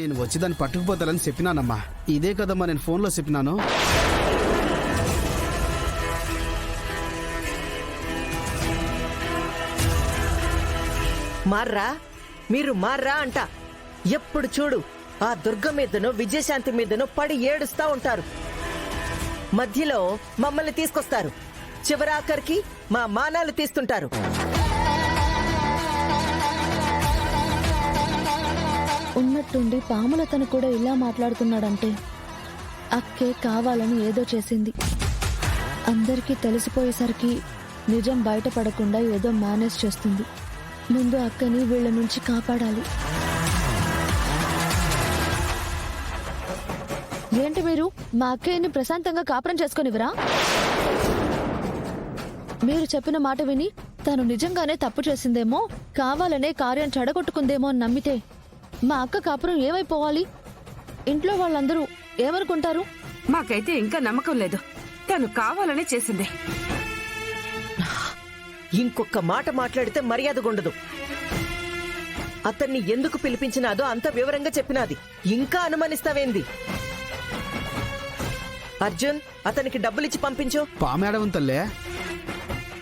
నేను వచ్చి దాన్ని పట్టుకుపోతానని చెప్పినానమ్మా. ఇదే కదమ్మా నేను ఫోన్లో చెప్పినాను. మార్రా, మీరు మార్రా అంట. ఎప్పుడు చూడు ఆ దుర్గ మీదనో విజయశాంతి మీదనో పడి ఏడుస్తా ఉంటారు. మధ్యలో మమ్మల్ని తీసుకొస్తారు, చివరాఖరికి మా మానాలు తీస్తుంటారు. ఉన్నట్టుండి పాములతను కూడా ఇలా మాట్లాడుతున్నాడంటే అక్కే కావాలని ఏదో చేసింది. అందరికీ తెలిసిపోయేసరికి నిజం బయటపడకుండా ఏదో మేనేజ్ చేస్తుంది. ముందు అక్కని వీళ్ళ నుంచి కాపాడాలి. ఏంటి మీరు మా అక్కయ్యని ప్రశాంతంగా కాపురం చేసుకునివరా? మీరు చెప్పిన మాట విని తను నిజంగానే తప్పు చేసిందేమో, కావాలనే కార్యం చెడగొట్టుకుందేమో అని నమ్మితే మా అక్క కాపురం ఏమైపోవాలి? ఇంట్లో వాళ్ళందరూ ఏమనుకుంటారు? మాకైతే ఇంకా నమ్మకం లేదు, తను కావాలనే చేసింది. ఇంకొక మాట మాట్లాడితే మర్యాదగుండదు. అతన్ని ఎందుకు పిలిపించినాదో అంత వివరంగా చెప్పినాది, ఇంకా అనుమానిస్తావేంది? అర్జున్, అతనికి డబ్బులిచ్చి పంపించు. పామేడవం తల్లే.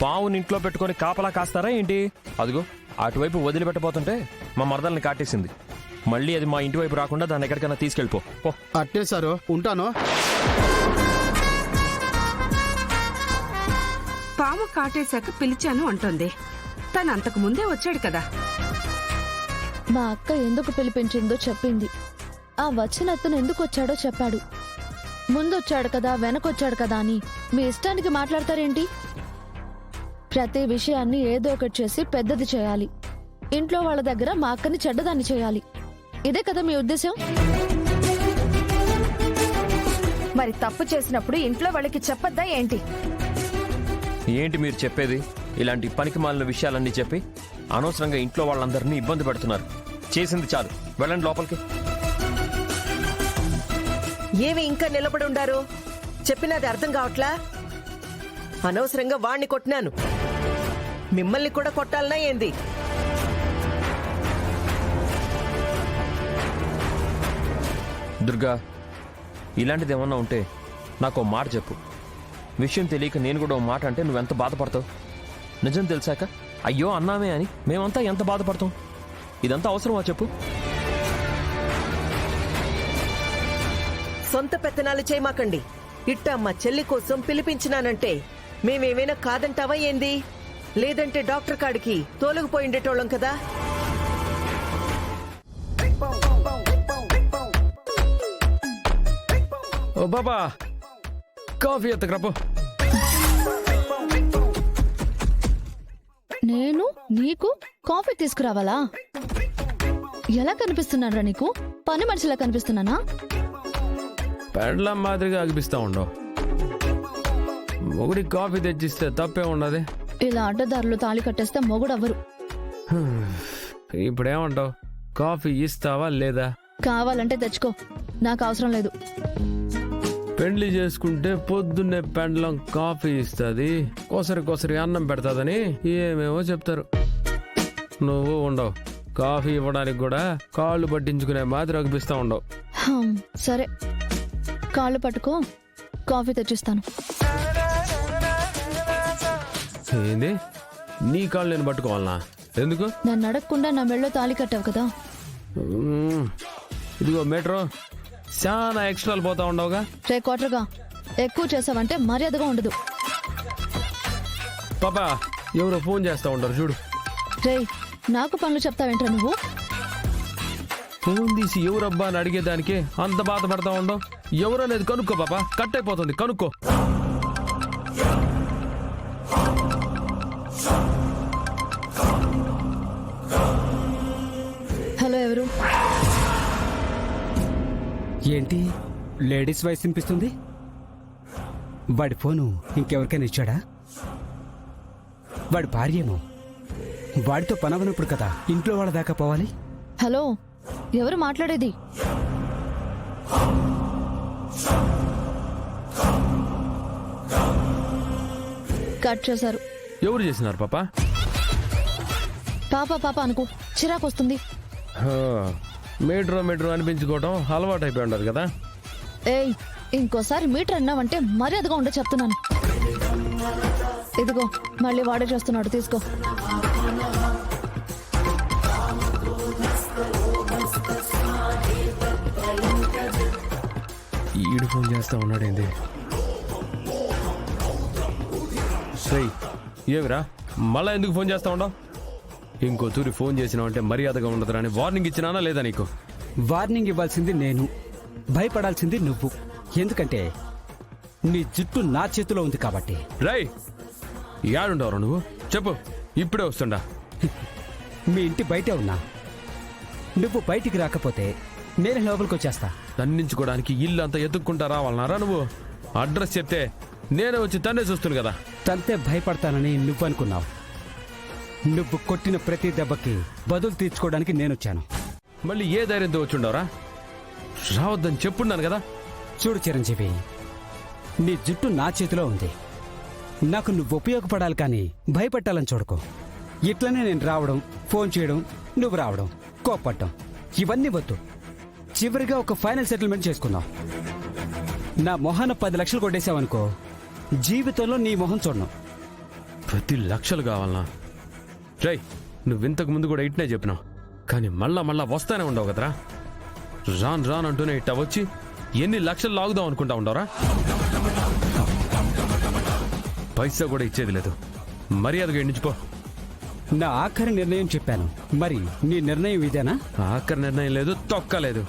పావుని ఇంట్లో పెట్టుకుని కాపలా కాస్తారా ఏంటి? అదిగో అటువైపు వదిలిపెట్టబోతుంటే మా మరదల్ని కాటేసింది. మళ్ళీ అది మా ఇంటి వైపు రాకుండా దాన్ని ఎక్కడికైనా తీసుకెళ్ళిపో. అట్టే సారు, ఉంటాను. పాము కాటేశాక పిలిచాను అంటోంది. తను అంతకు ముందే వచ్చాడు కదా. మా అక్క ఎందుకు పిలిపించిందో చెప్పింది. ఆ వచ్చిన అతను ఎందుకు వచ్చాడో చెప్పాడు. ముందొచ్చాడు కదా వెనకొచ్చాడు కదా అని మీ ఇష్టానికి మాట్లాడతారేంటి? ప్రతి విషయాన్ని ఏదో ఒకటి చేసి పెద్దది చేయాలి. ఇంట్లో వాళ్ళ దగ్గర మా అక్కని చెడ్డదాన్ని చేయాలి. ఇదే కదా మీ ఉద్దేశం? మరి తప్పు చేసినప్పుడు ఇంట్లో వాళ్ళకి చెప్పొద్దా ఏంటి? ఏంటి మీరు చెప్పేది? ఇలాంటి పనికి మాలిన విషయాలన్నీ చెప్పి అనవసరంగా ఇంట్లో వాళ్ళందరినీ ఇబ్బంది పెడుతున్నారు. చేసింది చాలు, వెళ్ళండి లోపలికి. ఏమి ఇంకా నిలబడి ఉండారు? చెప్పినది అర్థం కావట్లా? అనవసరంగా వాణ్ణి కొట్టినాను, మిమ్మల్ని కూడా కొట్టాలనా ఏంది? దుర్గా, ఇలాంటిది ఏమన్నా ఉంటే నాకు మాట చెప్పు. విషయం తెలియక నేను కూడా ఓ మాట అంటే నువ్వెంత బాధపడతావు? నిజం తెలిసాక అయ్యో అన్నామే అని మేమంతా ఎంత బాధపడతాం? ఇదంతా అవసరమా చెప్పు? సొంత పెత్తనాలు చేయమాకండి. ఇట్ట మా చెల్లి కోసం పిలిపించినానంటే మేమేమైనా కాదంటావా ఏంది? లేదంటే డాక్టర్ కాడికి తోలుగుపోయిండేటోళ్ళం కదా. ఓ బాబా, కాఫీ ఎత్తకరాపో. నేను నీకు కాఫీ తీసుకురావాలా? ఎలా కనిపిస్తున్నారా నీకు? పని మనిషిలా కనిపిస్తున్నానా? పెండ్లం మాదిరిగా అనిపిస్తా ఉండవు. మొగుడి కాఫీ తెచ్చిస్తే తప్పే ఉండదు. ఇలా అడ్డదారులు తాళి కట్టేస్తే మొగుడవ్వరు. ఇప్పుడేమంటావు? కాఫీ ఇస్తావా లేదా? కావాలంటే తెచ్చుకో, నాకు అవసరం లేదు. పెండ్లి చేసుకుంటే పొద్దున్నే పెండ్లం కాఫీ ఇస్తుంది, కొసరి అన్నం పెడతాదని ఏమేమో చెప్తారు. నువ్వు ఉండవు, కాఫీ ఇవ్వడానికి కూడా కాళ్ళు పట్టించుకునే మాదిరి అనిపిస్తా ఉండవు. సరే, కాళ్ళు పట్టుకో, కాఫీ తెచ్చిస్తాను. ఏంది? నీ కాళ్ళు నేను పట్టుకోవాలనా? ఎందుకు? నన్ను అడగకుండా నా మెళ్ళో తాళి కట్టావు కదా. ఇదిగో మీటరు, చాలా ఎక్స్ట్రాలు పోతా ఉండవుగా. రే కోటరుగా, ఎక్కువ చేసావంటే మర్యాదగా ఉండదు. పాపా, ఎవరో ఫోన్ చేస్తా ఉంటారు చూడు. రే, నాకు పనులు చెప్తావేంట్రా నువ్వు? ఫోన్ తీసి ఎవరబ్బా అని అడిగేదానికి అంత బాధపడతా ఉండవు. ఎవరనేది కనుక్కో పాపా, కట్ అయిపోతుంది, కనుక్కో. హలో, ఎవరు? ఏంటి లేడీస్ వాయిస్ వినిపిస్తుంది? వాడి ఫోను ఇంకెవరికైనా ఇచ్చాడా? వాడి భార్యేమో. వాడితో పనవనప్పుడు కదా ఇంట్లో వాళ్ళ దాకా పోవాలి. హలో, ఎవరు మాట్లాడేది? కట్ చేశారు. ఎవరు చేసినారు పాపా? పాప అనుకో, చిరాకు వస్తుంది. మీటర్ అనిపించుకోవటం అలవాటు అయిపోయి ఉండదు కదా. ఏయ్ ఇంకోసారి మీటర్ అన్నావంటే మర్యాదగా ఉండే చెప్తున్నాను. ఇదిగో మళ్ళీ వాడే చేస్తున్నాడు, తీసుకో. ఈడు ఫోన్ చేస్తా ఉన్నాడేంది? సై ఏమిరా మళ్ళా ఎందుకు ఫోన్ చేస్తా ఉండవు? ఇంకో తూరి ఫోన్ చేసినావంటే మర్యాదగా ఉండదురా అని వార్నింగ్ ఇచ్చినానా లేదా నీకు? వార్నింగ్ ఇవ్వాల్సింది నేను, భయపడాల్సింది నువ్వు. ఎందుకంటే నీ జుట్టు నా చేతిలో ఉంది కాబట్టి. రై యాడుండవరా నువ్వు? చెప్పు, ఇప్పుడే వస్తుండా. మీ ఇంటి బయటే ఉన్నా. నువ్వు బయటికి రాకపోతే నేను లోపలికి వచ్చేస్తా. దండించుకోవడానికి ఇల్లు అంతా ఎత్తుక్కుంటా రావాలన్నారా నువ్వు? అడ్రస్ చెప్తే నేనే వచ్చి తండ్రి చూస్తాను కదా. తంతే భయపడతానని నువ్వు అనుకున్నావు. నువ్వు కొట్టిన ప్రతి దెబ్బకి బదులు తీర్చుకోవడానికి నేనొచ్చాను. మళ్ళీ ఏ ధైర్యంతో వచ్చుండవరా? రావద్దని చెప్పున్నాను కదా. చూడు చిరంజీవి, నీ జుట్టు నా చేతిలో ఉంది. నాకు నువ్వు ఉపయోగపడాలి కానీ భయపెట్టాలని చూడకు. ఇట్లనే నేను రావడం, ఫోన్ చేయడం, నువ్వు రావడం, కోప్పడ్డం ఇవన్నీ వద్దు. చివరిగా ఒక ఫైనల్ సెటిల్మెంట్ చేసుకుందాం. నా మొహాన 10 లక్షలు కొట్టేశావనుకో, జీవితంలో నీ మొహం చూడను. 10 లక్షలు కావాలనా? రై నువ్వింతకు ముందు కూడా ఇట్నే చెప్పినావు, కానీ మళ్ళా వస్తానే ఉండవు కదరా. రాన్ అంటూనే ఇట్టా వచ్చి ఎన్ని లక్షలు లాగుదాం అనుకుంటా ఉండవరా? పైసా కూడా ఇచ్చేది లేదు. మర్యాదగా ఎండించుకో. నా ఆఖరి నిర్ణయం చెప్పాను, మరి నీ నిర్ణయం ఇదేనా? ఆఖరి నిర్ణయం లేదు, తొక్కలేదు.